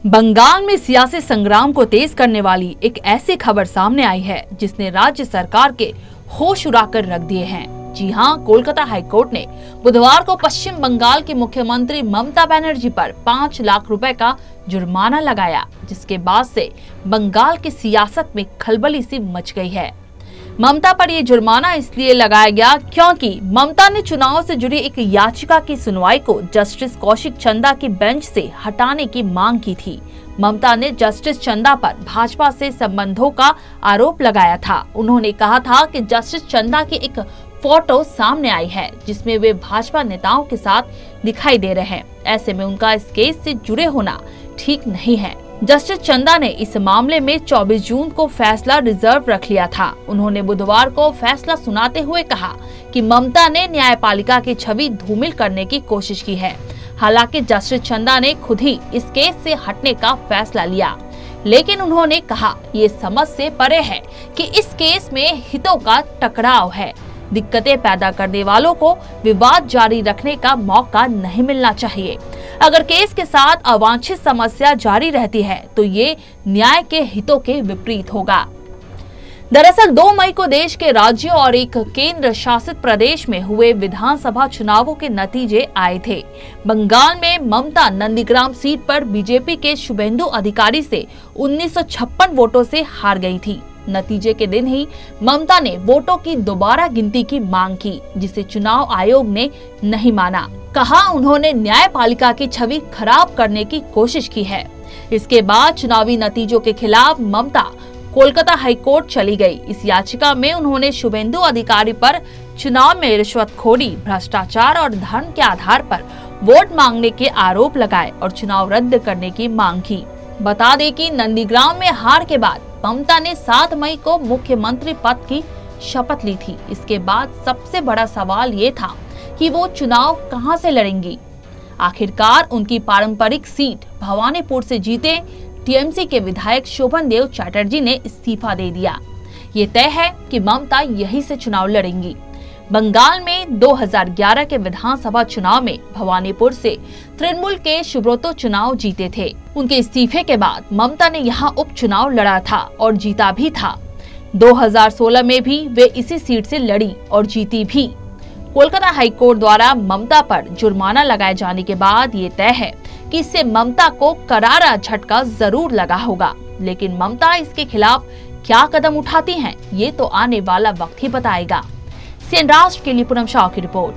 बंगाल में सियासी संग्राम को तेज करने वाली एक ऐसी खबर सामने आई है जिसने राज्य सरकार के होश उड़ाकर रख दिए हैं। जी हां, कोलकाता हाईकोर्ट ने बुधवार को पश्चिम बंगाल की मुख्यमंत्री ममता बनर्जी पर 5 लाख रुपए का जुर्माना लगाया, जिसके बाद से बंगाल की सियासत में खलबली सी मच गई है। ममता पर यह जुर्माना इसलिए लगाया गया क्योंकि ममता ने चुनाव से जुड़ी एक याचिका की सुनवाई को जस्टिस कौशिक चंदा की बेंच से हटाने की मांग की थी। ममता ने जस्टिस चंदा पर भाजपा से संबंधों का आरोप लगाया था। उन्होंने कहा था कि जस्टिस चंदा की एक फोटो सामने आई है जिसमें वे भाजपा नेताओं के साथ दिखाई दे रहे हैं। ऐसे में उनका इस केस से जुड़े होना ठीक नहीं है। जस्टिस चंदा ने इस मामले में 24 जून को फैसला रिजर्व रख लिया था। उन्होंने बुधवार को फैसला सुनाते हुए कहा कि ममता ने न्यायपालिका की छवि धूमिल करने की कोशिश की है। हालांकि जस्टिस चंदा ने खुद ही इस केस से हटने का फैसला लिया, लेकिन उन्होंने कहा ये समझ से परे है कि इस केस में हितों का टकराव है। दिक्कतें पैदा करने वालों को विवाद जारी रखने का मौका नहीं मिलना चाहिए। अगर केस के साथ अवांछित समस्या जारी रहती है तो ये न्याय के हितों के विपरीत होगा। दरअसल 2 मई को देश के राज्यों और एक केंद्र शासित प्रदेश में हुए विधानसभा चुनावों के नतीजे आए थे। बंगाल में ममता नंदीग्राम सीट पर बीजेपी के शुभेंदु अधिकारी से 1956 वोटों से हार गई थी। नतीजे के दिन ही ममता ने वोटों की दोबारा गिनती की मांग की, जिसे चुनाव आयोग ने नहीं माना। कहा उन्होंने न्यायपालिका की छवि खराब करने की कोशिश की है। इसके बाद चुनावी नतीजों के खिलाफ ममता कोलकाता हाईकोर्ट चली गई। इस याचिका में उन्होंने शुभेंदु अधिकारी पर चुनाव में रिश्वतखोरी, भ्रष्टाचार और धन के आधार पर वोट मांगने के आरोप लगाए और चुनाव रद्द करने की मांग की। बता दें कि नंदीग्राम में हार के बाद ममता ने 7 मई को मुख्यमंत्री पद की शपथ ली थी। इसके बाद सबसे बड़ा सवाल ये था कि वो चुनाव कहां से लड़ेंगी। आखिरकार उनकी पारंपरिक सीट भवानीपुर से जीते टीएमसी के विधायक शोभन देव चैटर्जी ने इस्तीफा दे दिया। ये तय है कि ममता यहीं से चुनाव लड़ेंगी। बंगाल में 2011 के विधानसभा चुनाव में भवानीपुर से तृणमूल के सुब्रतो चुनाव जीते थे। उनके इस्तीफे के बाद ममता ने यहां उपचुनाव लड़ा था और जीता भी था। 2016 में भी वे इसी सीट से लड़ी और जीती भी। कोलकाता हाईकोर्ट द्वारा ममता पर जुर्माना लगाए जाने के बाद ये तय है कि इससे ममता को करारा झटका जरूर लगा होगा, लेकिन ममता इसके खिलाफ क्या कदम उठाती हैं, ये तो आने वाला वक्त ही बताएगा। सीएन राष्ट्र के लिए पूनम शाह की रिपोर्ट।